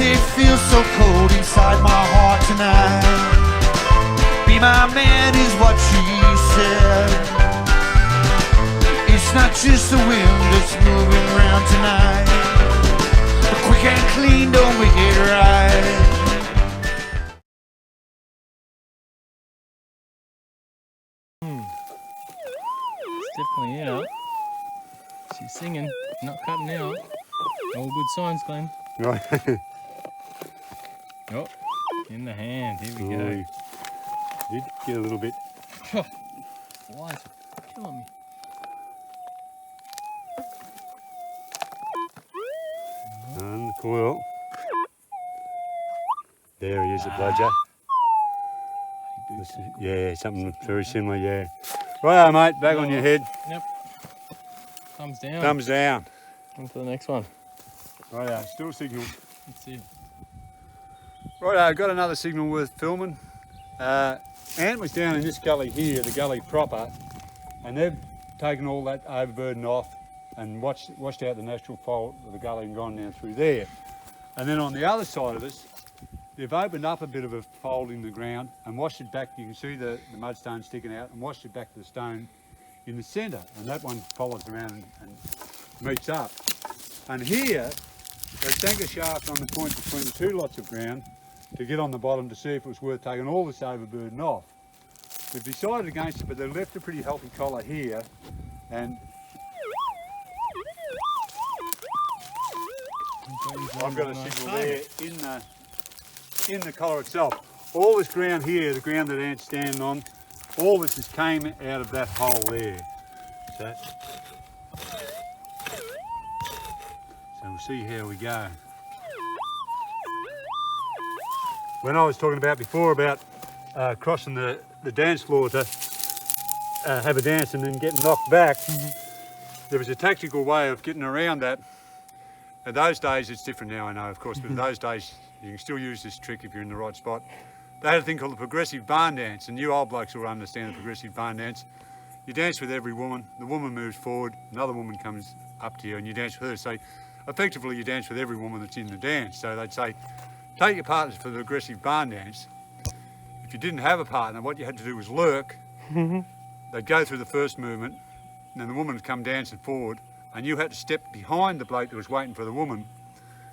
it feels so cold inside my heart tonight. Be my man is what she said. It's not just the wind that's moving round tonight, but quick and clean don't make it right. It's definitely out. She's singing, not cutting out. All good signs, Glenn. Right. Oh, in the hand. Here we go. Did get a little bit. Flies are killing me. And the coil. There he is, the bludger. Yeah, something very similar, yeah. Righto, mate, back on your head. Yep. Thumbs down. Thumbs down. On to the next one. Righto, still a signal. Let's see it. Righto, got another signal worth filming. Ant was down in this gully here, the gully proper, and they've taken all that overburden off and washed out the natural fault of the gully and gone down through there. And then on the other side of us, they've opened up a bit of a fold in the ground and washed it back. You can see the mudstone sticking out, and washed it back to the stone in the centre, and that one follows around and meets up. And here, they sank a shaft on the point between the two lots of ground to get on the bottom to see if it was worth taking all this overburden off. They've decided against it, but they've left a pretty healthy collar here, and I've got a signal there in the collar itself. All this ground here, the ground that Ant's standing on, all this just came out of that hole there. So we'll see how we go. When I was talking about before about crossing the dance floor to have a dance and then getting knocked back, there was a tactical way of getting around that. In those days, it's different now, I know, of course, but in those days, you can still use this trick if you're in the right spot. They had a thing called the progressive barn dance, and you old blokes will understand the progressive barn dance. You dance with every woman, the woman moves forward, another woman comes up to you and you dance with her. So effectively you dance with every woman that's in the dance. So they'd say, take your partners for the progressive barn dance. If you didn't have a partner, what you had to do was lurk. They'd go through the first movement, and then the woman would come dancing forward, and you had to step behind the bloke that was waiting for the woman,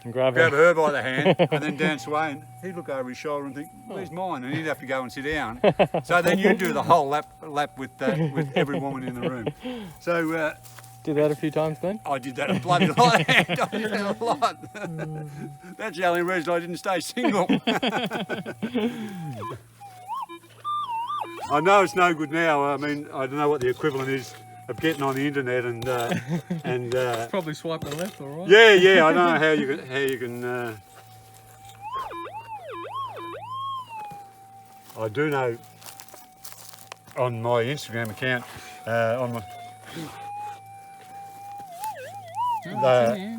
and grab her by the hand, and then dance away, and he'd look over his shoulder and think, where's mine? And he'd have to go and sit down. So then you'd do the whole lap with every woman in the room. So did that a few times, Glenn? I did that a bloody lot. I did that a lot. That's the only reason I didn't stay single. I know it's no good now. I mean, I don't know what the equivalent is of getting on the internet and it's probably swiping left, all right? Yeah, I know how you can. I do know on my Instagram account on my.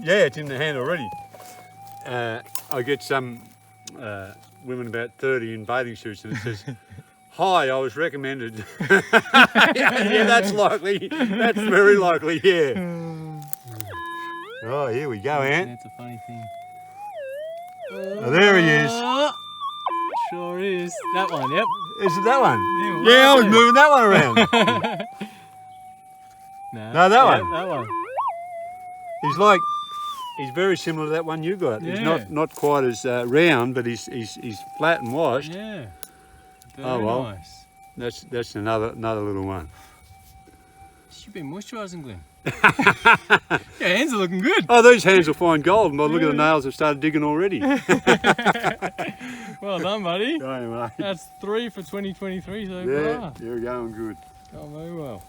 Yeah, it's in the hand already. I get some women about 30 in bathing suits, and it says, "Hi, I was recommended." Yeah, that's likely. That's very likely. Yeah. Oh, here we go, Ant. That's a funny thing. Oh, there he is. Sure is. That one. Yep. Is it that one? Yeah, I was moving that one around. No, that one. That one. He's very similar to that one you got. Yeah. He's not quite as round, but he's flat and washed. Yeah. Very well. Nice. That's another little one. You've been moisturising, Glenn. Your hands are looking good. Oh, these hands will find gold. But look at the nails have started digging already. Well done, buddy. Sorry, mate. That's 3 for 2023 so Yeah, far. you're going good. Oh, very well.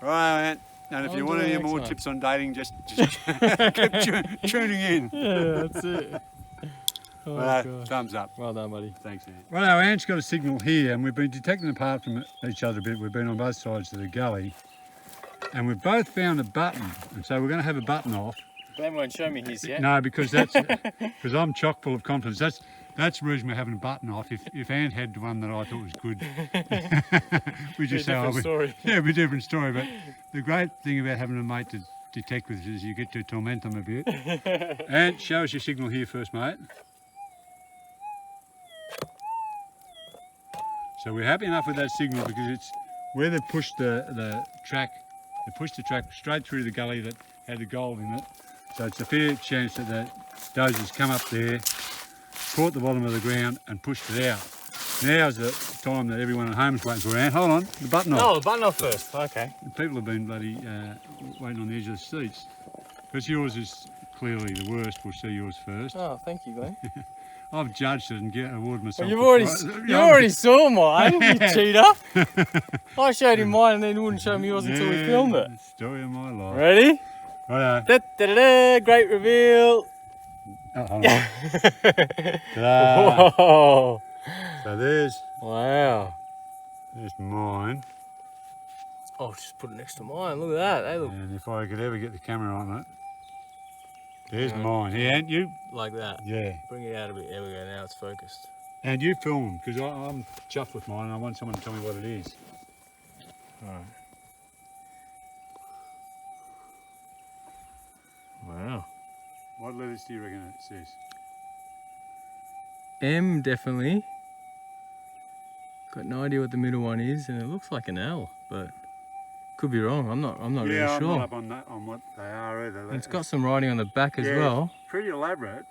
Right, Ant. And if you want to hear more tips on dating, just keep tuning in. Yeah, that's it. Oh, Right, thumbs up. Well done, buddy. Thanks, Ant. Well, our Ant's got a signal here, and we've been detecting apart from each other a bit. We've been on both sides of the gully, and we've both found a button, and so we're going to have a button off. Glenn won't show me his yet. No, because I'm chock full of confidence. That's the reason we're having a button off. If Ant had one that I thought was good, we just say, story. Yeah, it'd be a different story. But the great thing about having a mate to detect with is you get to torment them a bit. Ant, show us your signal here first, mate. So we're happy enough with that signal because it's where they pushed the track. They pushed the track straight through the gully that had the gold in it. So it's a fair chance that the dozers come up there, caught the bottom of the ground and pushed it out. Now's the time that everyone at home is waiting for. Ant, hold on, the button off. Oh, the button off first. Okay. People have been bloody waiting on the edge of the seats. Because yours is clearly the worst, we'll see yours first. Oh, thank you, Glenn. I've judged it and awarded myself. Well, you already saw mine, you cheater. I showed him mine and then he wouldn't show me yours until we filmed it. Story of my life. Ready? Righto. Da, da, da, da, great reveal. Oh, hold on. Ta-da. Whoa. So there's mine. Oh, just put it next to mine. Look at that. They look And if I could ever get the camera on it, there's mine. Yeah, and you? like that. Yeah. Bring it out a bit. There we go. Now it's focused. And you film them, because I'm chuffed with mine and I want someone to tell me what it is. Alright. Wow. What letters do you reckon it says? M definitely. Got no idea what the middle one is, and it looks like an L, but could be wrong. I'm not really I'm sure. not up on what they are either. And it's got some writing on the back as well. Pretty elaborate.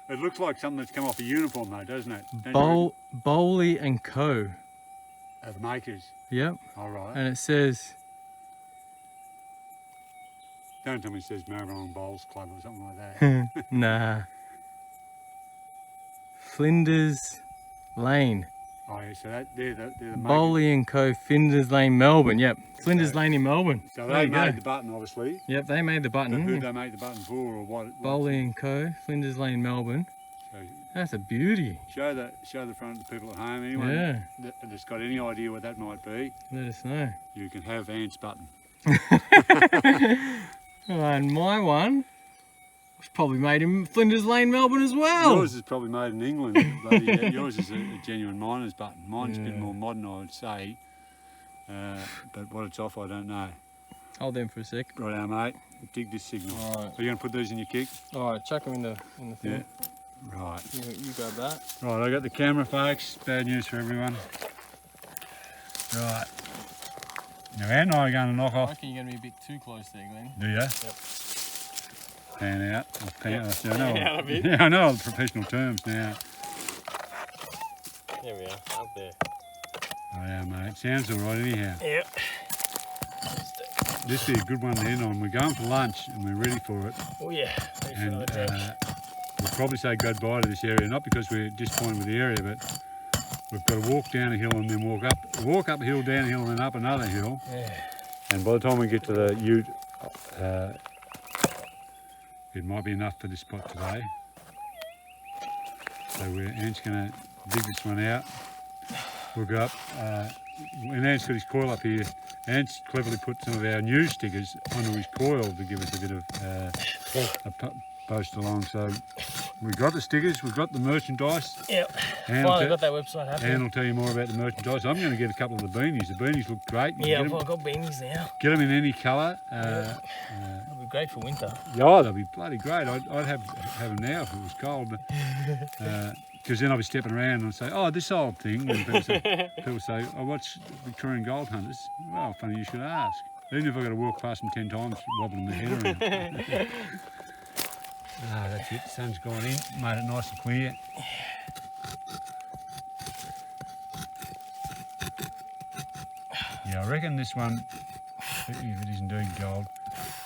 It looks like something that's come off a uniform though, doesn't it? Bowley and Co. The makers. Yep. All right. And it says, Don't tell me it says Melbourne Bowls Club or something like that. nah. Flinders Lane. Oh yeah, so they're the makers. Bowley and Co. Flinders Lane, Melbourne. Yep. Flinders Lane in Melbourne. So There they you made go. the button obviously. Yep, they made the But button. who they make the button for or what? Bowley and Co. Flinders Lane, Melbourne. So That's a beauty. show the front to the people at home. Anyone that's got any idea what that might be, Let us know. you can have Ant's button. And my one was probably made in Flinders Lane, Melbourne as well. Yours is probably made in England. Bloody, yours is a genuine miner's button. Mine's a bit more modern, I would say. But what it's off, I don't know. Hold them for a sec. Right, mate. Dig this signal. All right. So you're going to put these in your kick? All right, chuck them in the thing. Yeah. Right. You grab that. Right, I got the camera, folks. Bad news for everyone. Right. Now, Ant and I are going to knock I off. reckon you're going to be a bit too close there, Glenn. Do you? Yep. Pan out. Pan out a bit. Yeah, I know the professional terms now. There we are, up there. Oh yeah, mate. Sounds all right anyhow. Yep. This is a good one to end on. We're going for lunch and we're ready for it. Oh yeah. And we'll probably say goodbye to this area, not because we're disappointed with the area, but we've got to walk down a hill and then walk up a hill, down a hill, and then up another hill. Yeah. And by the time we get to the ute, it might be enough for this spot today. So Ant's going to dig this one out. We'll go up. When Ant's got his coil up here, Ant's cleverly put some of our new stickers onto his coil to give us a bit of a post along. So we've got the stickers, we've got the merchandise. Yep. Ann Finally got that website happening. Ann will tell you more about the merchandise. I'm going to get a couple of the beanies. The beanies look great. Yeah, I've got beanies now. Get them in any colour. That'll be great for winter. Yeah, they'll be bloody great. I'd have them now if it was cold. Because then I'll be stepping around and say, oh, this old thing. And people say, oh, what's Victorian gold hunters? Well, funny you should ask. Even if I've got to walk past them 10 times, wobbling my head around. Ah, that's it. The sun's gone in, made it nice and clear. Yeah, I reckon this one, if it isn't doing gold,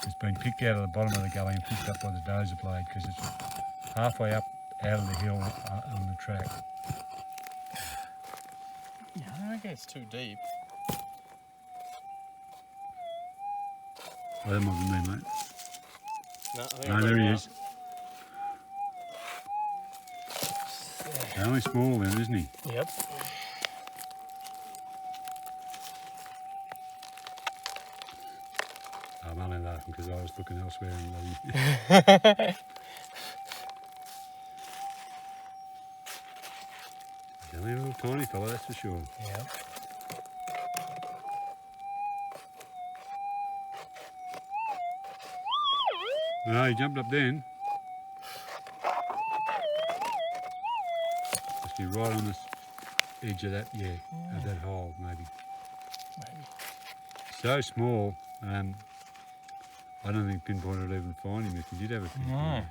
it's been picked out of the bottom of the gully and picked up by the dozer blade because it's halfway up out of the hill on the track. Yeah, I don't reckon it's too deep. Well, that might be me, mate. No, I think No, there he is. He's only small then, isn't he? Yep. I'm only laughing because I was looking elsewhere and he's only a little tiny fella, that's for sure. Yep. No, he jumped up then. Must be right on this edge of that, yeah, Yeah. of that hole, maybe. Maybe. So small, I don't think Pinpointer would even find him if he did have a Pinpointer. No.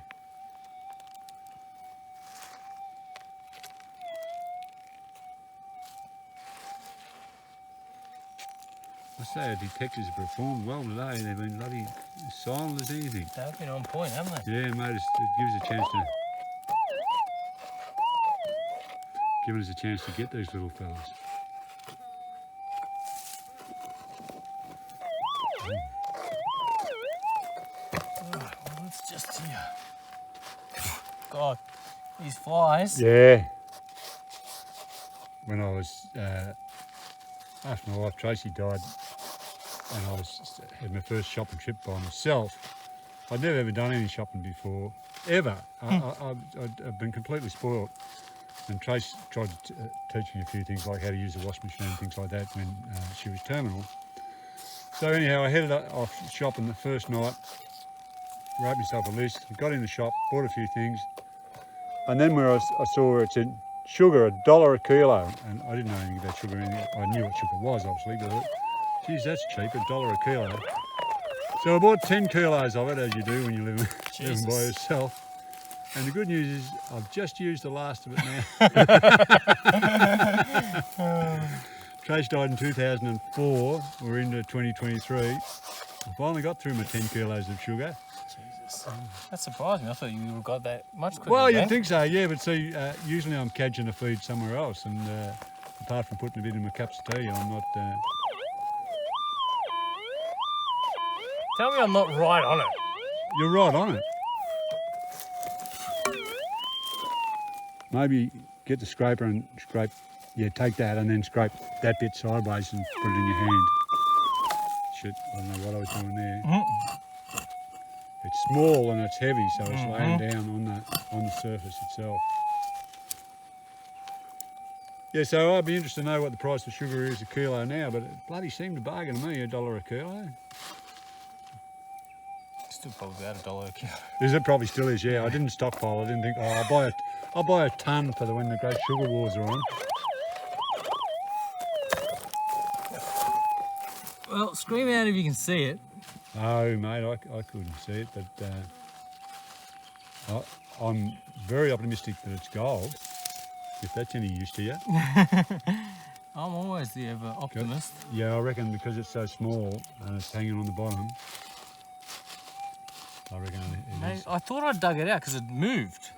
I say our detectors have performed well today. They've been bloody silent as anything. They've been on point, haven't they? Yeah, mate, it gives us a chance to get these little fellas. Well, it's just here. God, these flies. Yeah. When I was after my wife Tracy died, and I had my first shopping trip by myself. I'd never ever done any shopping before, ever. I've been completely spoiled. And Trace tried to teach me a few things like how to use a wash machine and things like that when she was terminal. So anyhow, I headed off shopping the first night, wrote myself a list, got in the shop, bought a few things, and then where I saw where it said sugar $1 a kilo, and I didn't know anything about sugar. I knew what sugar was, obviously, but I thought, geez, that's cheap, $1 a kilo. So I bought 10 kilos of it, as you do when you live living by yourself. And the good news is I've just used the last of it now. Trace died in 2004. We're into 2023. I finally got through my 10 kilos of sugar. Jesus. That surprised me. I thought you would have got that much quicker. Well, Ben. you'd think so, yeah, but see, usually I'm cadging a feed somewhere else, and apart from putting a bit in my cups of tea, I'm not... Tell me I'm not right on it. You're right on it. Maybe get the scraper and scrape, yeah, take that and then scrape that bit sideways and put it in your hand. Shit, I don't know what I was doing there. It's small and it's heavy, so it's laying down on the surface itself. Yeah, so I'd be interested to know what the price of sugar is a kilo now, but it bloody seemed a bargain to me, $1 a kilo. Still probably about $1 a kilo. Is it? Probably still is, yeah. I didn't stockpile. I didn't think, oh, I'll buy a ton for when the great sugar wars are on. Well, scream out if you can see it. No, mate, I couldn't see it, but I'm very optimistic that it's gold, if that's any use to you. I'm always the ever optimist. Yeah, I reckon because it's so small and it's hanging on the bottom, I reckon it is. I thought I dug it out because it moved,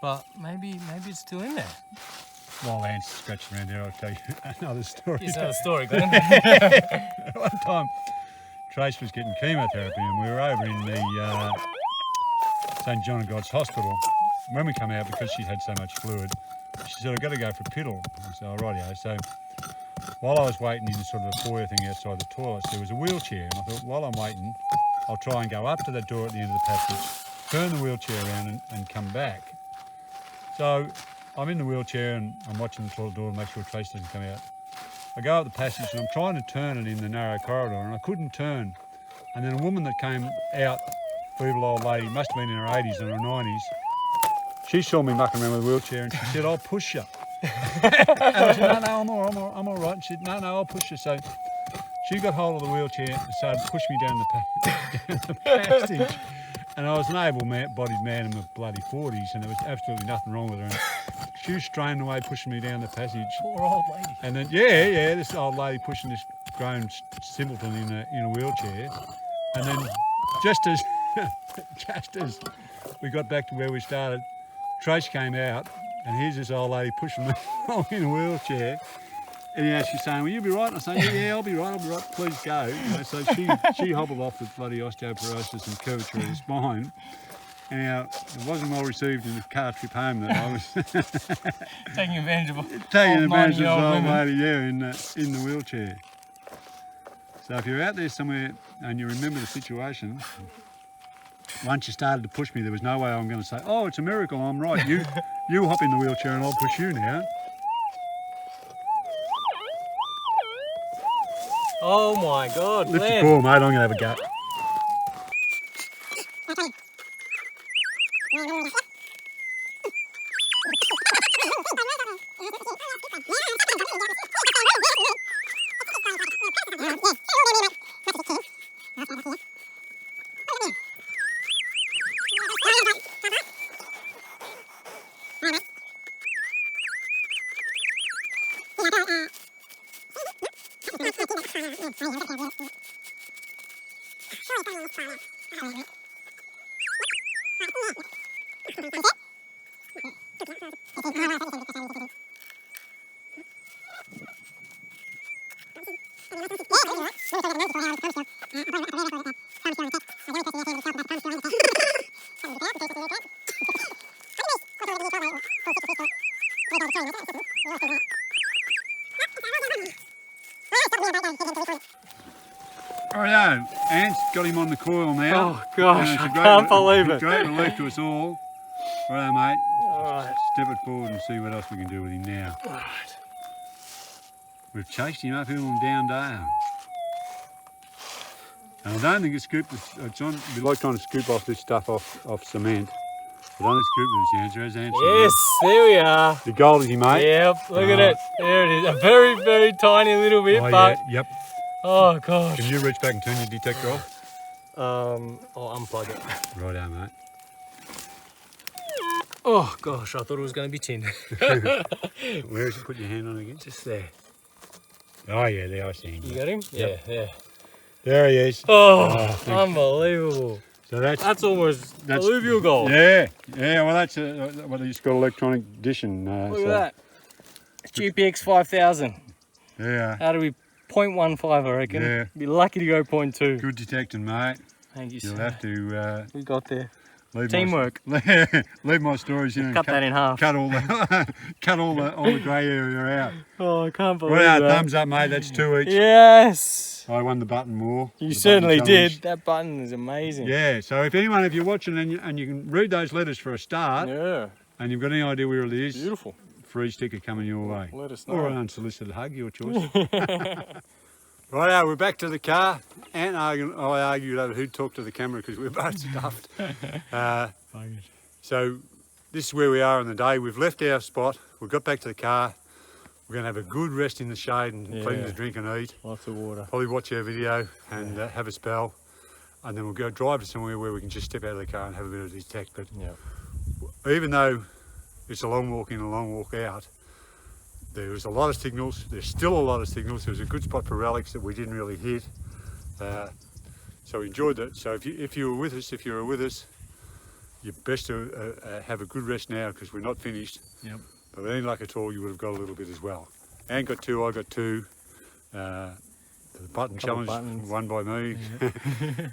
but maybe it's still in there. While Ant's scratching around there, I'll tell you another story. Here's another story, Glenn. One time, Trace was getting chemotherapy and we were over in the St John of God's Hospital. When we come out, because she had so much fluid, she said, I've got to go for a piddle. I said, oh, rightio. So while I was waiting in sort of a foyer thing outside the toilets, there was a wheelchair, and I thought, while I'm waiting, I'll try and go up to the door at the end of the passage, turn the wheelchair around and come back. So I'm in the wheelchair and I'm watching the toilet door to make sure Trace doesn't come out. I go up the passage and I'm trying to turn it in the narrow corridor and I couldn't turn. And then a woman that came out, feeble old lady, must have been in her 80s or her 90s, she saw me mucking around with the wheelchair and she said, I'll push you. And I said, no, I'm all right. And she said, no, I'll push you. So she got hold of the wheelchair and started to push me down the passage. And I was an able-bodied man in my bloody 40s and there was absolutely nothing wrong with her. And she was straining away, pushing me down the passage. Poor old lady. And then, yeah, this old lady pushing this grown simpleton in a wheelchair. And then just as we got back to where we started, Trace came out and here's this old lady pushing me along in a wheelchair. And yeah, she's saying, will you be right? And I say, yeah, I'll be right, please go. You know, so she hobbled off with bloody osteoporosis and curvature of the spine. Anyhow, it wasn't well received in the car trip home that I was Taking advantage of taking advantage of this old old women. lady, yeah, in the wheelchair. So if you're out there somewhere and you remember the situation, once you started to push me, there was no way I'm going to say, oh, it's a miracle, I'm right. You hop in the wheelchair and I'll push you now. Oh my God, Lift your Glenn. paw, mate, I'm going to have a go. Righto, Ant's got him on the coil now. Oh gosh, And it's I a great can't believe it. Great relief to us all. Righto, mate. Alright. Step it forward and see what else we can do with him now. We've chased him uphill and down Dale. And I don't think it's scooped. It's on. We like trying to scoop off this stuff off cement. I don't think scoop with this answer. As answer. Yes, there we are. The goldie, mate. Yep, look at it. There it is. A very, very tiny little bit, Oh but yeah. Yep. oh gosh. Can you reach back and turn your detector off? I'll unplug it. Righto, mate. Oh gosh, I thought it was going to be tin. Where is it? Put your hand on again. Just there. Oh yeah, there I see him. You got him? Yep. Yeah. There he is. Oh, thank you. unbelievable. So that's Almost alluvial gold. yeah. Well, that's what they used to call electronic addition. Look at that. GPX5000. Yeah. How do we 0.15, I reckon? Yeah. Be lucky to go 0.2. Good detecting, mate. Thank you, You'll sir. have to We got there. leave Teamwork. leave my stories in. Cut that in half. Cut all the cut all the grey area out. Oh, I can't believe Well, that. thumbs up, mate. That's 2 each. Yes. I won the button war. You the certainly button did. challenge. That button is amazing. Yeah. So if you're watching and you can read those letters for a start, Yeah. and you've got any idea where it is, Beautiful. free sticker coming your way. Let us know. Or an unsolicited hug, your choice. Righto, we're back to the car. Ant I argued over who'd talk to the camera because we're both stuffed. So this is where we are on the day. We've left our spot. We've got back to the car. We're going to have a good rest in the shade and plenty to drink and eat. Lots of water. Probably watch our video and have a spell. And then we'll go drive to somewhere where we can just step out of the car and have a bit of detect. But even though it's a long walk in, a long walk out, there was a lot of signals. There's still a lot of signals. There was a good spot for relics that we didn't really hit. So we enjoyed that. So if you were with us, you're best to have a good rest now because we're not finished. Yep. But with any luck at all, you would have got a little bit as well. Ant got 2, I got 2. The button challenge won by me. Yeah.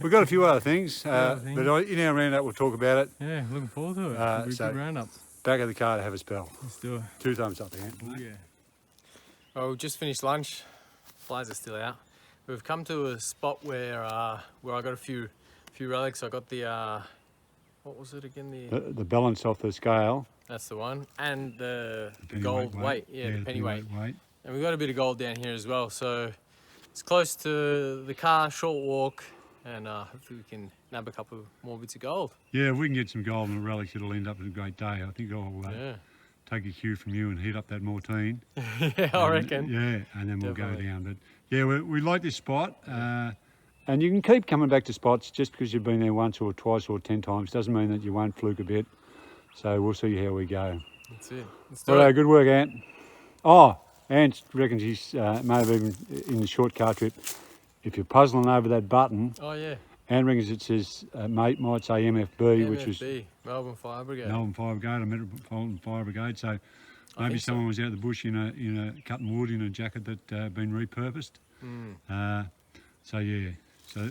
We've got a few other things, but in our roundup we'll talk about it. Yeah, looking forward to it. It'll be a good roundup. Back of the car to have a spell. Let's do it. 2 thumbs up, Ant. Yeah. Well, we've just finished lunch. Flies are still out. We've come to a spot where I got a few relics. I got the what was it again? The balance off the scale. That's the one, and the penny gold weight. Yeah, the penny weight. And we got a bit of gold down here as well. So it's close to the car, short walk, and hopefully we can nab a couple more bits of gold. Yeah, if we can get some gold and relics, it'll end up in a great day. I think I'll take a cue from you and heat up that Mortine. Yeah, I reckon. Yeah, and then we'll go down. But yeah, we like this spot. And you can keep coming back to spots just because you've been there once or twice or 10 times. Doesn't mean that you won't fluke a bit. So we'll see how we go. That's it. Well, good work, Ant. Oh, Ant reckons he's may have even in the short car trip. If you're puzzling over that button, Ant reckons it says mate might say MFB, which was Melbourne Fire Brigade. Melbourne Fire Brigade, or Metropolitan Fire Brigade. So maybe someone was out the bush in a cutting wood in a jacket that been repurposed. So yeah. So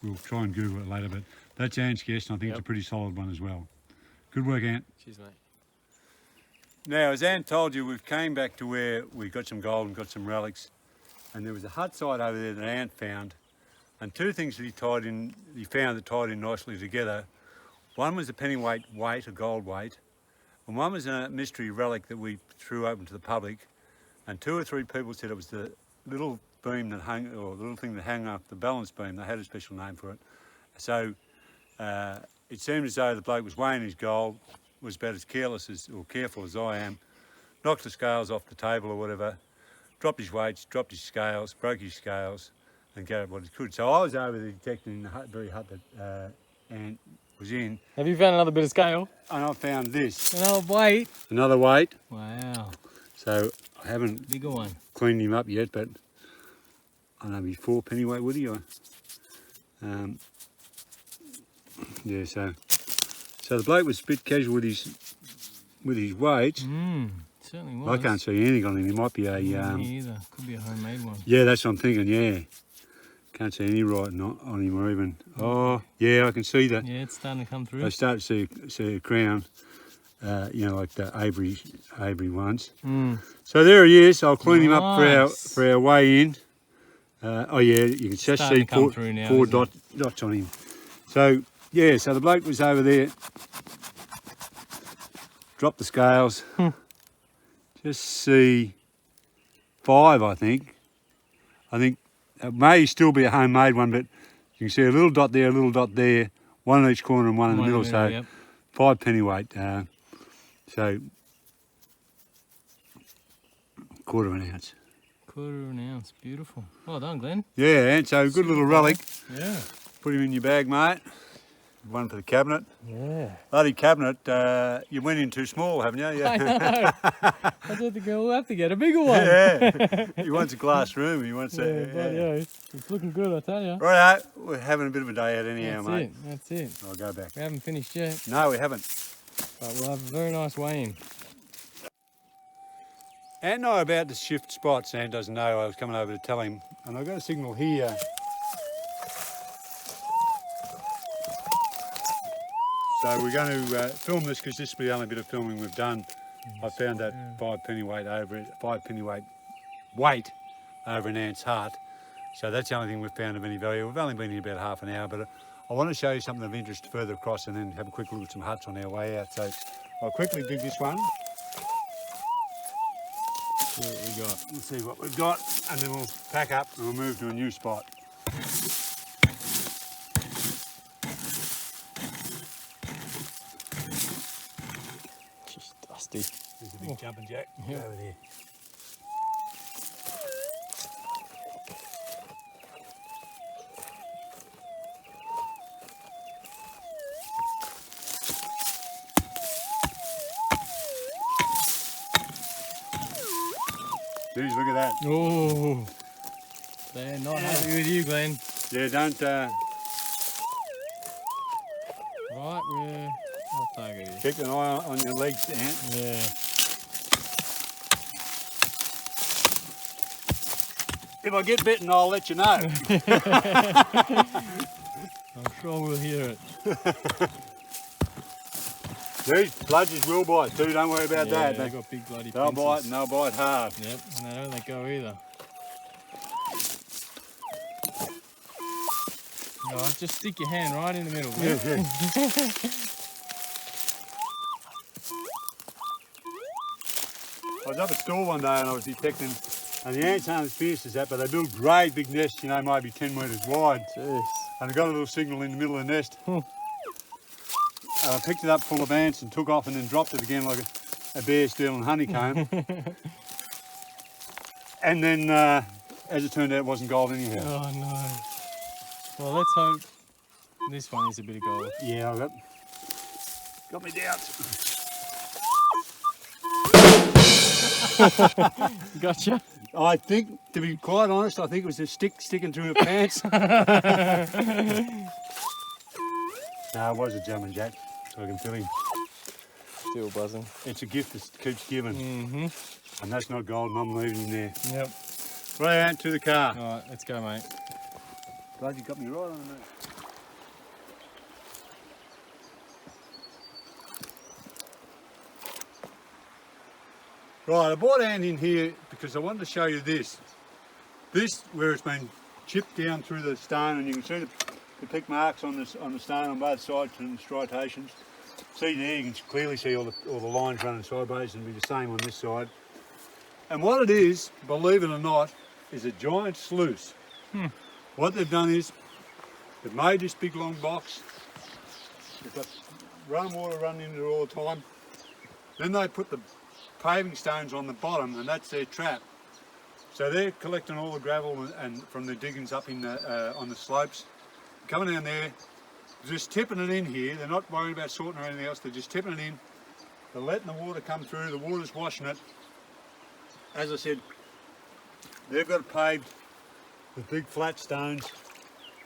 we'll try and Google it later, but that's Ant's guess, and I think it's a pretty solid one as well. Good work, Ant. Cheers, mate. Now, as Ant told you, we've came back to where we got some gold and got some relics, and there was a hut site over there that Ant found, and 2 things that he found that tied in nicely together. One was a pennyweight weight, a gold weight, and one was a mystery relic that we threw open to the public, and 2 or 3 people said it was the little beam that hung, or the little thing that hung up the balance beam. They had a special name for it. So it seemed as though the bloke was weighing his gold, was about as careless or careful as I am, knocked the scales off the table or whatever, dropped his weights, dropped his scales, broke his scales, and Garratt what he could. So I was over there detecting in the very hut that Ant was in. Have you found another bit of scale? And I found this. Another weight. Another weight. Wow. So I haven't Bigger one. cleaned him up yet, but I don't know, maybe 4 pennyweight, would he? Or, yeah, so the bloke was a bit casual with his weights. Certainly was. I can't see anything on him. He might be a... Me either. Could be a homemade one. Yeah, that's what I'm thinking, yeah. Can't see any writing on him or even... Oh, yeah, I can see that. Yeah, it's starting to come through. I start to see a crown, you know, like the Avery ones. So there he is. I'll clean him up for our way in. Oh yeah, you can just see four dots on him. So yeah, so the bloke was over there, dropped the scales. Just see 5, I think. I think it may still be a homemade one, but you can see a little dot there, a little dot there, one in each corner and one in the middle. So yep. 5 pennyweight. So quarter of an ounce. Quarter of an ounce, beautiful. Well done, Glenn. Yeah, and so good little relic. Yeah. Put him in your bag, mate. One for the cabinet. Yeah. Bloody cabinet, you went in too small, haven't you? Yeah. I know. I thought the girl will have to get a bigger one. Yeah. He wants a glass room. He wants a... Yeah. It's looking good, I tell you. Righto, we're having a bit of a day out anyhow, mate. That's it. I'll go back. We haven't finished yet, No, we haven't. but we'll have a very nice weigh-in. Ant and I are about to shift spots. Ant doesn't know. I was coming over to tell him, and I've got a signal here. So we're going to film this because this will be the only bit of filming we've done. I found that 5 pennyweight weight over an ant's heart. So that's the only thing we've found of any value. We've only been here about half an hour, but I want to show you something of interest further across and then have a quick look at some huts on our way out. So I'll quickly dig this one. See what we got. We'll see what we've got, and then we'll pack up and we'll move to a new spot. Just dusty. There's a big jumping jack over there. Jeez, look at that. Oh, they're not happy with you, Glenn. Yeah, don't... Right, we're... I'll target you. Keep an eye on your legs, Ant. Yeah. If I get bitten, I'll let you know. I'm sure we'll hear it. These bludgers will bite too, don't worry about that. They've got big bloody They'll pincers. bite and they'll bite hard. Yep, and they don't let go either. No, just stick your hand right in the middle. Yeah, yeah. I was up at store one day and I was detecting, and the ants aren't as fierce as that, but they build great big nests, you know, maybe 10 metres wide. Jeez. And they got a little signal in the middle of the nest. I picked it up full of ants and took off and then dropped it again like a bear stealing honeycomb. And then, as it turned out, it wasn't gold anyhow. Oh no. Well, let's hope this one is a bit of gold. Yeah, I got me doubts. Gotcha. I think, to be quite honest, I think it was a stick sticking through her pants. No, it was a jumping jack, so I can feel him. Still buzzing. It's a gift that keeps giving. Mm-hmm. And that's not gold, and I'm leaving him there. Yep. Right out to the car. All right, let's go, mate. Glad you got me right on that. Right, I brought Ant in here because I wanted to show you this. This, where it's been chipped down through the stone, and you can see the pick marks on the stone on both sides and the striations. See there, you can clearly see all the lines running sideways, and be the same on this side. And what it is, believe it or not, is a giant sluice. What they've done is, they've made this big long box. They've got water running into it all the time. Then they put the paving stones on the bottom, and that's their trap. So they're collecting all the gravel and from the diggings up in the, on the slopes, coming down there, just tipping it in here. They're not worried about sorting or anything else. They're just tipping it in. They're letting the water come through. The water's washing it. As I said, they've got it paved with big flat stones,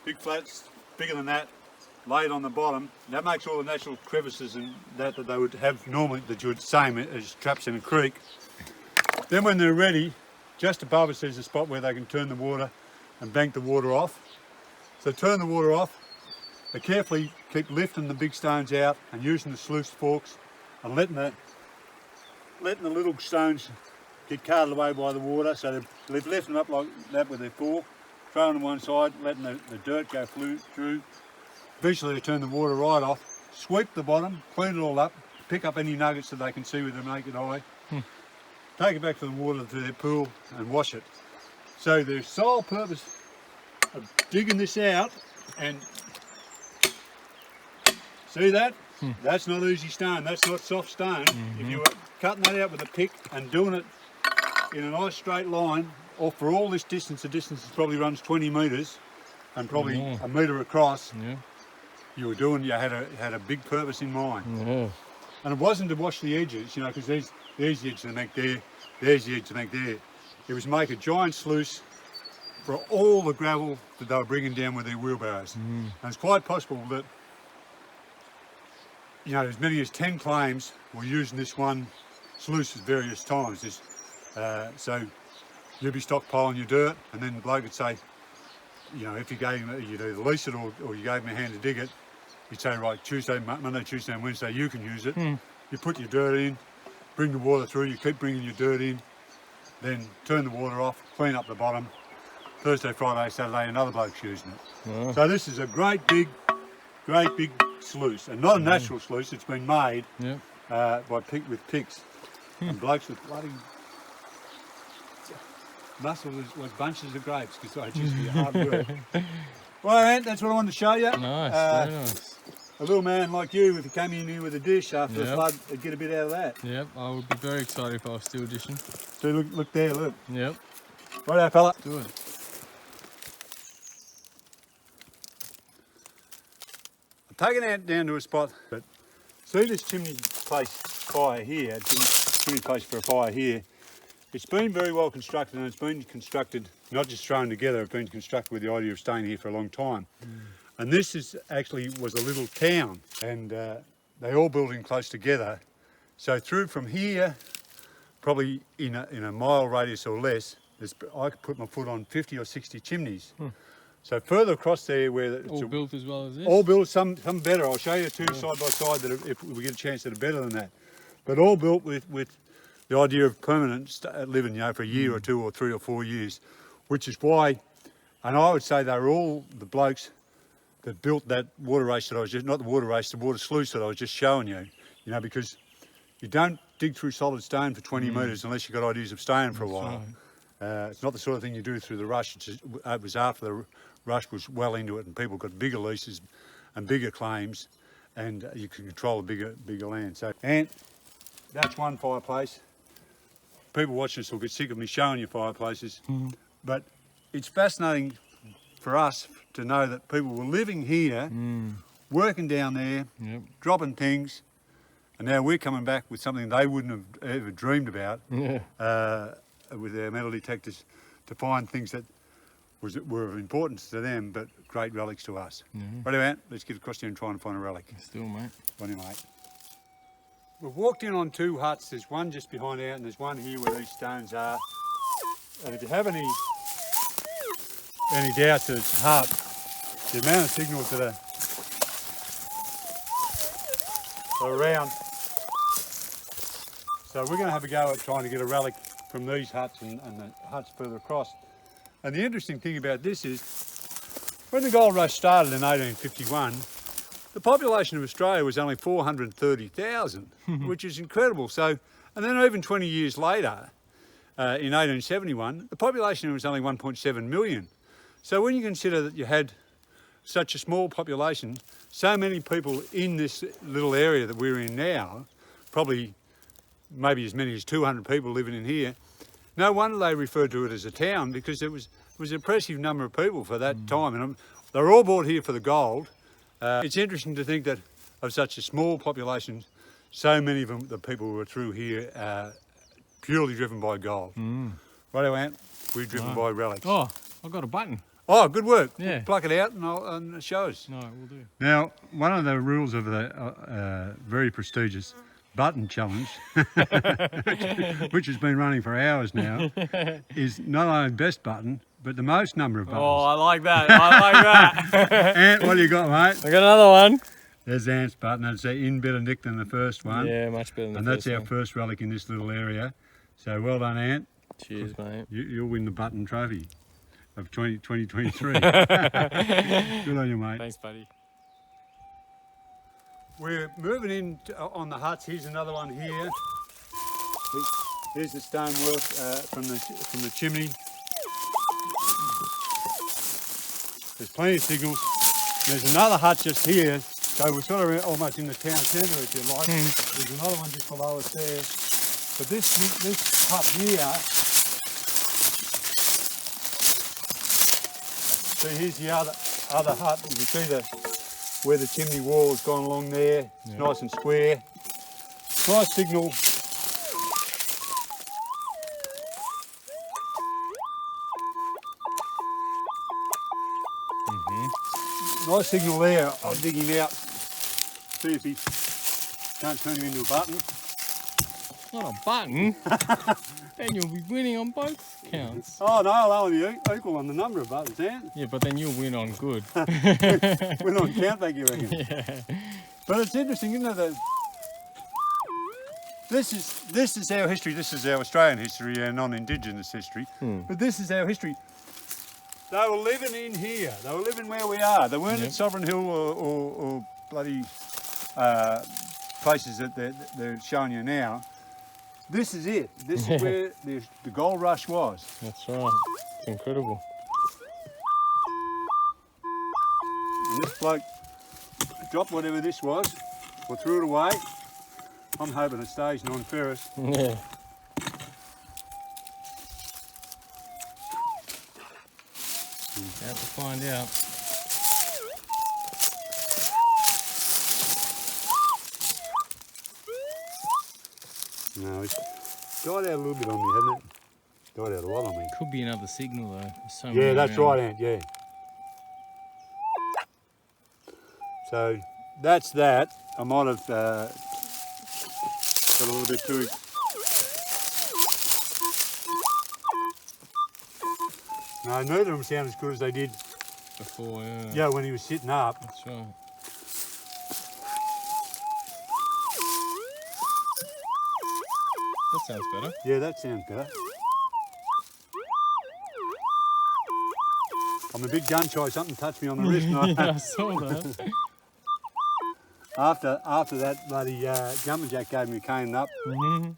big flats, bigger than that, laid on the bottom. That makes all the natural crevices and that they would have normally, that you would same as traps in a creek. Then when they're ready, just above us there's a spot where they can turn the water and bank the water off. So turn the water off, they carefully keep lifting the big stones out and using the sluice forks and letting the little stones get carted away by the water. So they've lifted them up like that with their fork, throwing them one side, letting the dirt go through. Eventually they turn the water right off, sweep the bottom, clean it all up, pick up any nuggets that they can see with their naked eye, take it back to the water to their pool and wash it. So their sole purpose of digging this out, and see that? That's not easy stone, that's not soft stone. If you were cutting that out with a pick and doing it in a nice straight line, or for all this distance, the distance probably runs 20 metres and probably a metre across, you had a big purpose in mind. And it wasn't to wash the edges, you know, because there's the edge to make there, there's the edge to make there. It was make a giant sluice for all the gravel that they were bringing down with their wheelbarrows. And it's quite possible that, you know, as many as 10 claims were using this one sluice at various times. So you'd be stockpiling your dirt, and then the bloke would say, you know, if you gave him, you'd either lease it or you gave him a hand to dig it, you'd say, right, Monday, Tuesday and Wednesday you can use it. You put your dirt in, bring the water through, you keep bringing your dirt in, then turn the water off, clean up the bottom. Thursday, Friday, Saturday, another bloke's using it. So this is a great big sluice, and not a natural sluice. It's been made with picks, and blokes with bloody muscle was bunches of grapes, because I just be hard work. Well, Ant, that's what I wanted to show you. Nice, very nice. A little man like you, if you came in here with a dish after a flood, would get a bit out of that. Yep, I would be very excited if I was still dishing. So look there, look. Yep. Righto, fella. Good. I've taken Ant down to a spot, but see this chimney place fire here, chimney place for a fire here, it's been very well constructed, and it's been constructed, not just thrown together, it's been constructed with the idea of staying here for a long time. And this was a little town, and they all built in close together. So through from here, probably in a mile radius or less, I could put my foot on 50 or 60 chimneys. So further across there, where it's all built as well as this? All built, some better. I'll show you two side by side that if we get a chance that are better than that. But all built with the idea of permanent living, you know, for a year or 2 or 3 or 4 years, which is why, and I would say they were all the blokes that built that water race that I was just, not the water race, the water sluice that I was just showing you, you know, because you don't dig through solid stone for 20 metres unless you've got ideas of staying for a while. Right. It's not the sort of thing you do through the rush. It was after the rush was well into it and people got bigger leases and bigger claims, and you can control a bigger land. So, and that's one fireplace. People watching this will get sick of me showing you fireplaces, but it's fascinating for us to know that people were living here, working down there, dropping things, and now we're coming back with something they wouldn't have ever dreamed about with their metal detectors, to find things that were of importance to them, but great relics to us. Right about, let's get across here and try and find a relic. Still, mate. On you, mate. We've walked in on 2 huts. There's one just behind out, and there's one here where these stones are. And if you have any doubts that it's a hut, the amount of signals that are around. So we're going to have a go at trying to get a relic from these huts and the huts further across. And the interesting thing about this is, when the gold rush started in 1851, the population of Australia was only 430,000, which is incredible. So, and then even 20 years later, in 1871, the population was only 1.7 million. So when you consider that you had such a small population, so many people in this little area that we're in now, probably maybe as many as 200 people living in here, no wonder they referred to it as a town, because it was an impressive number of people for that time. And they were all brought here for the gold. It's interesting to think that of such a small population, so many of them, the people who were through here, purely driven by gold. Righto, Ant, we're driven by relics. Oh, I've got a button. Oh, good work. Yeah. Pluck it out and show us. No, we'll do. Now, one of the rules of the very prestigious button challenge, which has been running for hours now, is not only best button, but the most number of buttons. Oh, I like that. I like that. Ant, what do you got, mate? I got another one. There's Ant's button. It's in better nick than the first one. Yeah, much better than and the that's first our one. first relic in this little area. So well done, Ant. Cheers, mate. You'll win the button trophy of 2023. Good on you, mate. Thanks, buddy. We're moving in on the huts. Here's another one here. Here's the stonework from the chimney. There's plenty of signals. There's another hut just here. So we're sort of almost in the town centre, if you like. There's another one just below us there. But this hut here, so here's the other hut. You can see where the chimney wall has gone along there. It's nice and square. Nice signal. Nice signal there. I'll dig him out. See if he can't turn him into a button. Not a button. Then you'll be winning on both counts. Oh no, I'll only equal on the number of buttons, Ant. Yeah, but then you'll win on good. We're on count, thank you, reckon. Yeah. But it's interesting, isn't it? That this is our history. This is our Australian history and non-Indigenous history. But this is our history. They were living in here. They were living where we are. They weren't at Sovereign Hill or bloody places that they're showing you now. This is it. This is where the gold rush was. That's right. It's incredible. And this bloke dropped whatever this was, or threw it away. I'm hoping it stays non-ferrous. Yeah. Have to find out. No, it's died out a little bit on me, hasn't it? Died out a lot on me. Could be another signal though. There's so Yeah, many that's around. right, Ant, yeah. So that's that. I might have got a little bit too... No, neither of them sound as good as they did Before, yeah. yeah, when he was sitting up. That's right. That sounds better. Yeah, that sounds better. I'm a big gun shy, something touched me on the wrist. And Yeah, I saw that. after that bloody jumping jack gave me a cane up. Mm-hmm.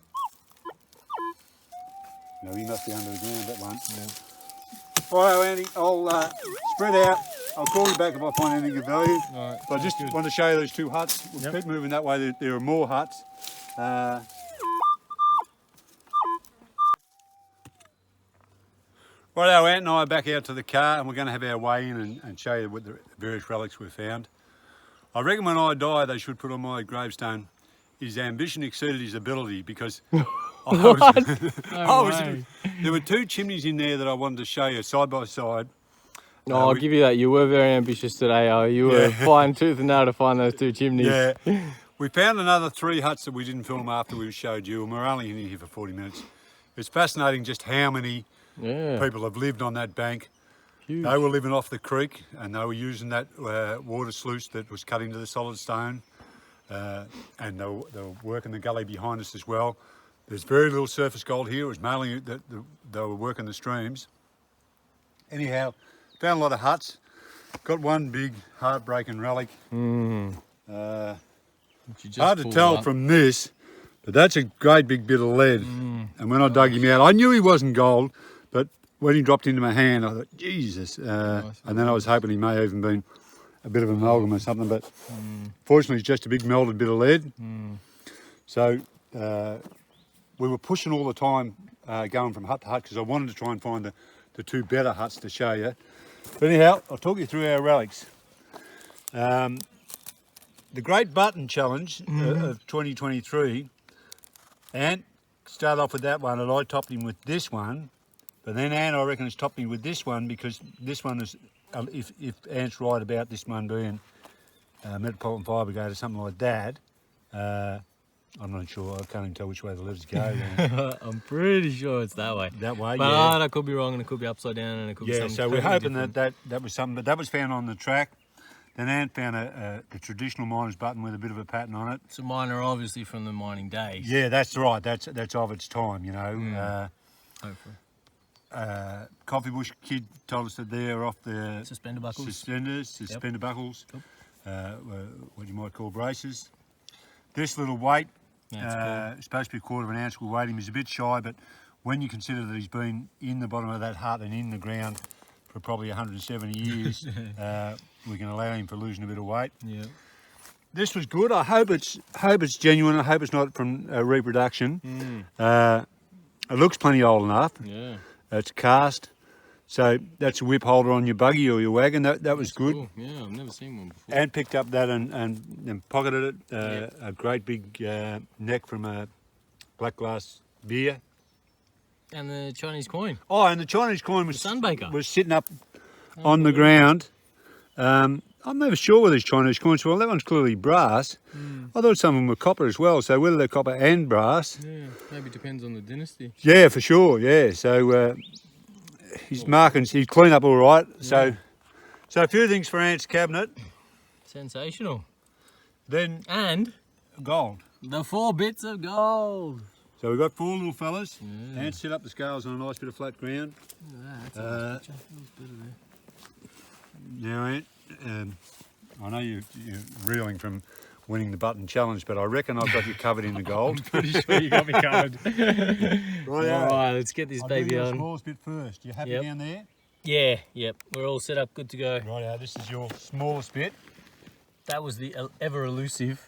No, he must be under the ground, that one. Yeah. Righto, Andy, I'll spread out. I'll call you back if I find anything of value. All right, But I just good. want to show you those two huts. We'll Yep. keep moving that way. There are more huts. Righto, Ant and I are back out to the car and we're going to have our way in and show you what the various relics we've found. I reckon when I die they should put on my gravestone, his ambition exceeded his ability, because No way. there were two chimneys in there that I wanted to show you side by side. No, I'll give you that. You were very ambitious today. You were flying tooth and nail to find those two chimneys. Yeah. We found another 3 huts that we didn't film after we showed you, and we're only in here for 40 minutes. It's fascinating just how many people have lived on that bank. Huge. They were living off the creek and they were using that water sluice that was cut into the solid stone, and they were working the gully behind us as well. There's very little surface gold here. It was mainly that they were working the streams. Anyhow, found a lot of huts. Got one big heartbreaking relic. Hard to tell from this, but that's a great big bit of lead. And when I dug him out, I knew he wasn't gold, but when he dropped into my hand, I thought, Jesus. And then I was hoping he may have even been a bit of an amalgam or something, but fortunately it's just a big melted bit of lead. So we were pushing all the time, going from hut to hut, because I wanted to try and find the two better huts to show you. But anyhow, I'll talk you through our relics. The Great Button Challenge of 2023, and start off with that one, and I topped him with this one. But then Anne, I reckon, has topped me with this one because this one is, if Anne's right about this one being Metropolitan Fire Brigade or something like that, I'm not sure. I can't even tell which way the letters go. I'm pretty sure it's that way. That way, but yeah. I could be wrong, and it could be upside down, and it could be something. So we're totally hoping different. that was something, but that was found on the track. Then Anne found the traditional miner's button with a bit of a pattern on it. It's a miner, obviously, from the mining days. Yeah, that's right. That's of its time, you know. Hopefully. Coffee Bush Kid told us that they're off the Suspender buckles. Suspender buckles, what you might call braces. This little weight, Yeah, supposed to be a quarter of an ounce. We'll weight him. He's a bit shy, but when you consider that he's been in the bottom of that hut and in the ground for probably 170 years, we can allow him for losing a bit of weight. Yeah. This was good. I hope it's genuine. I hope it's not from reproduction. It looks plenty old enough. Yeah. It's cast. So that's a whip holder on your buggy or your wagon. That was good. Cool. Yeah, I've never seen one before. And picked up that and pocketed it. A great big neck from a black glass beer. And the Chinese coin. Oh, and the Chinese coin was Sunbaker. was sitting up on the ground. I'm never sure whether it's Chinese coins. Well, that one's clearly brass. I thought some of them were copper as well. So whether they're copper and brass. Yeah, maybe depends on the dynasty. Yeah, for sure. Yeah. So his markings, he'd clean up all right. So a few things for Ant's cabinet. Sensational. Then And gold. the 4 bits of gold. So we've got 4 little fellas. Yeah. Ant set up the scales on a nice bit of flat ground. That's a nice picture. Feels better there. Now, Ant, I know you're reeling from winning the button challenge, but I reckon I've got you covered in the gold. Pretty sure you got me covered. Right, All right, let's get this I'll baby do your on. smallest bit first. You happy Yep. down there? Yeah, yep. We're all set up, good to go. Right, this is your smallest bit. That was the ever elusive.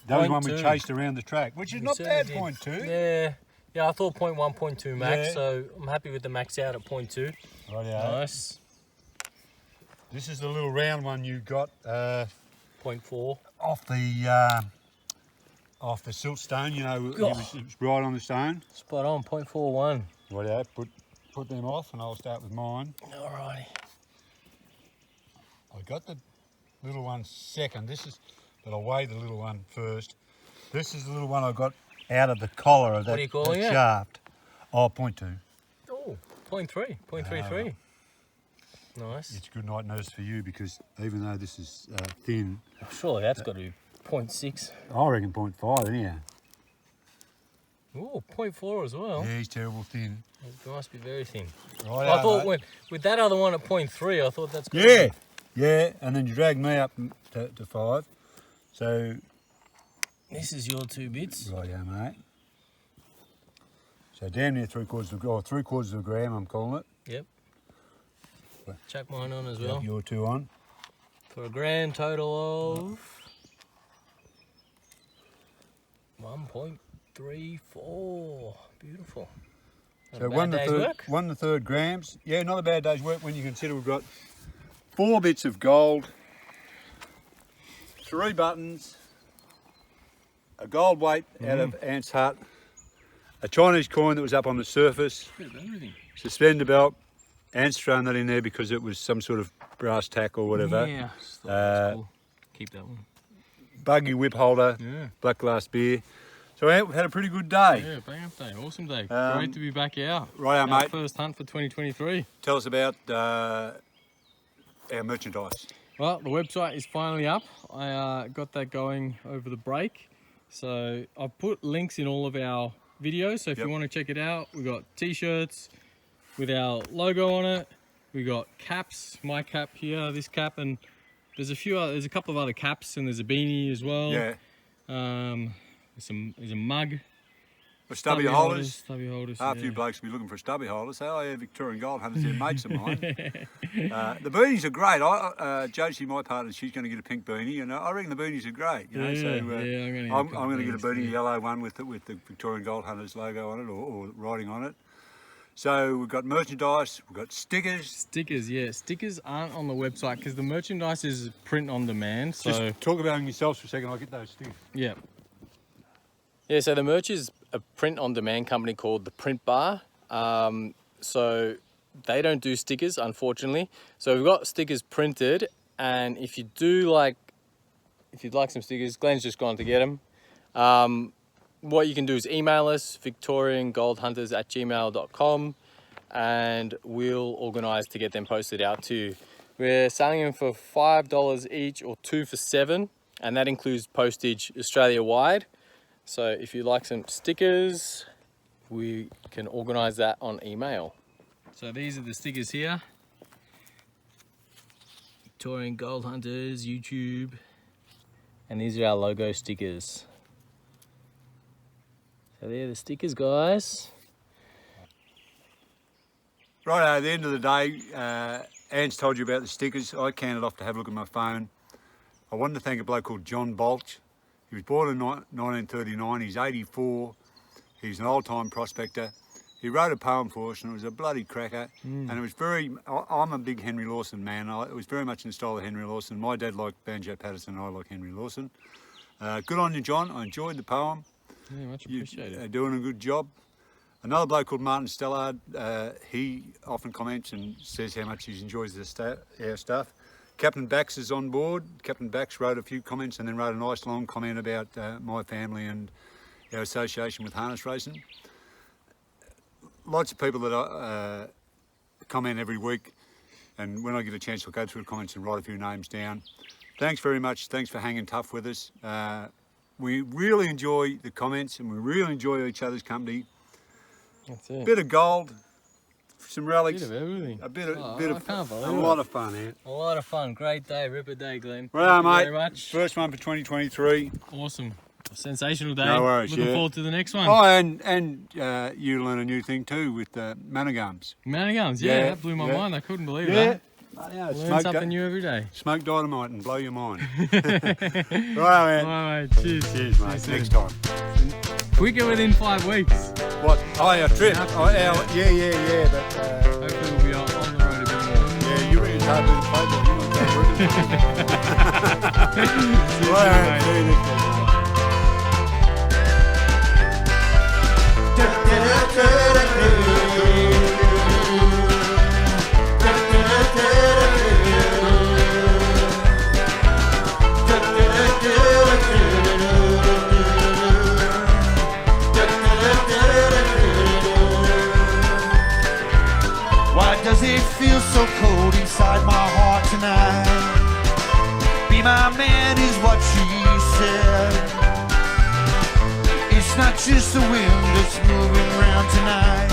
That was one 0.2. we chased around the track, which is We not bad, certainly did. 0.2. Yeah. Yeah, I thought 0.1, 0.2 max, Yeah. so I'm happy with the max out at 0.2. Right, Nice. This is the little round one you got 0.4. off the silt stone. You know, it was right on the stone. Spot on, 0.41. Right, put them off, and I'll start with mine. Alrighty. I got the little one second. But I'll weigh the little one first. This is the little one I got out of the collar of that, What are you calling it? shaft. Oh, 0.2. Oh, 0.3, 0.33. Nice. It's good night nurse for you because even though this is thin, Surely that's got to be 0.6. I reckon 0.5 anyhow. Oh, 0.4 as well. Yeah, he's terrible thin. It must be very thin. Right, I thought with that other one at 0.3, I thought that's good. Yeah, yeah, and then you dragged me up to 5. So, This is your 2 bits. right, yeah, mate. So damn near 3/4 of a gram, I'm calling it. Yep. Chuck mine on as well. Your 2 on. For a grand total of 1.34. Beautiful. Not So a bad day's work. 1 1/3 grams. Yeah, not a bad day's work when you consider we've got 4 bits of gold, 3 buttons, a gold weight out of Ant's hut, a Chinese coin that was up on the surface, Bit of everything. suspender belt. Ant's thrown that in there because it was some sort of brass tack or whatever. Yeah. Just thought that's cool. Keep that one. Buggy whip holder, Yeah. black glass beer. So Ant, we've had a pretty good day. Yeah, bang up day. Awesome day. Um, Great to be back out. Righto, Our mate. first hunt for 2023. Tell us about our merchandise. Well, the website is finally up. I got that going over the break. So I've put links in all of our videos. So if you want to check it out, we've got t-shirts with our logo on it. We got caps, my cap here, this cap, and there's a couple of other caps, and there's a beanie as well. Yeah. There's a mug. For stubby holders. Stubby holders. A few blokes will be looking for a stubby holder. Say, oh yeah, Victorian gold hunters, they're mates of mine. The beanies are great. Josie, my partner, she's going to get a pink beanie, and I reckon the beanies are great. You know, I'm going to get a beanie, yellow one with the Victorian Gold Hunters logo on it or writing on it. So we've got merchandise, we've got stickers. Stickers, yeah. Stickers aren't on the website because the merchandise is print on demand. So Just talk about them yourselves for a second. I'll get those stickers. yeah. Yeah, so the merch is a print on demand company called the Print Bar. so they don't do stickers, unfortunately. So we've got stickers printed, and if you'd like some stickers, Glenn's just gone to get them. What you can do is email us, victoriangoldhunters@gmail.com, and we'll organise to get them posted out to you. We're selling them for $5 each, or 2 for $7, and that includes postage Australia-wide. So if you'd like some stickers, we can organise that on email. So these are the stickers here. Victorian Gold Hunters, YouTube. And these are our logo stickers. So they're the stickers, guys. Right, at the end of the day, Anne's told you about the stickers. I counted off to have a look at my phone. I wanted to thank a bloke called John Balch. He was born in 1939, he's 84. He's an old-time prospector. He wrote a poem for us, and it was a bloody cracker. And it was I'm a big Henry Lawson man. It was very much in the style of Henry Lawson. My dad liked Banjo Patterson, and I like Henry Lawson. Good on you, John. I enjoyed the poem. Yeah, much appreciated. You're doing a good job. Another bloke called Martin Stellard, he often comments and says how much he enjoys our stuff. Captain Bax is on board. Captain Bax wrote a few comments and then wrote a nice long comment about my family and our association with harness racing. Lots of people that comment every week, and when I get a chance I'll go through the comments and write a few names down. Thanks very much. Thanks for hanging tough with us. We really enjoy the comments, and we really enjoy each other's company. That's it. Bit of gold, some relics, A bit of everything. a I lot of fun, Ant. A lot of fun. Great day. Ripper day, Glenn. Well, Thank you mate, very much. first one for 2023. Awesome. A sensational day. No worries, Looking yeah. forward to the next one. Oh, and you learn a new thing too with manigums. Man of guns. Yeah, Yeah, that blew my yeah. mind. I couldn't believe Yeah, that. yeah, Learn something new every day. smoke dynamite and blow your mind. Right, man. All right, cheers. Cheers, mate. See you Next soon. time. Quicker within 5 weeks. What? Oh, our trip. Enough Oh, yeah. But Hopefully we'll be on the road a bit more. yeah, you're in hard with the playbook. You're not that See you Right, soon, mate. mate. See you next time. Why does it feel so cold inside my heart tonight? Be my man is what she said. It's not just the wind that's moving round tonight.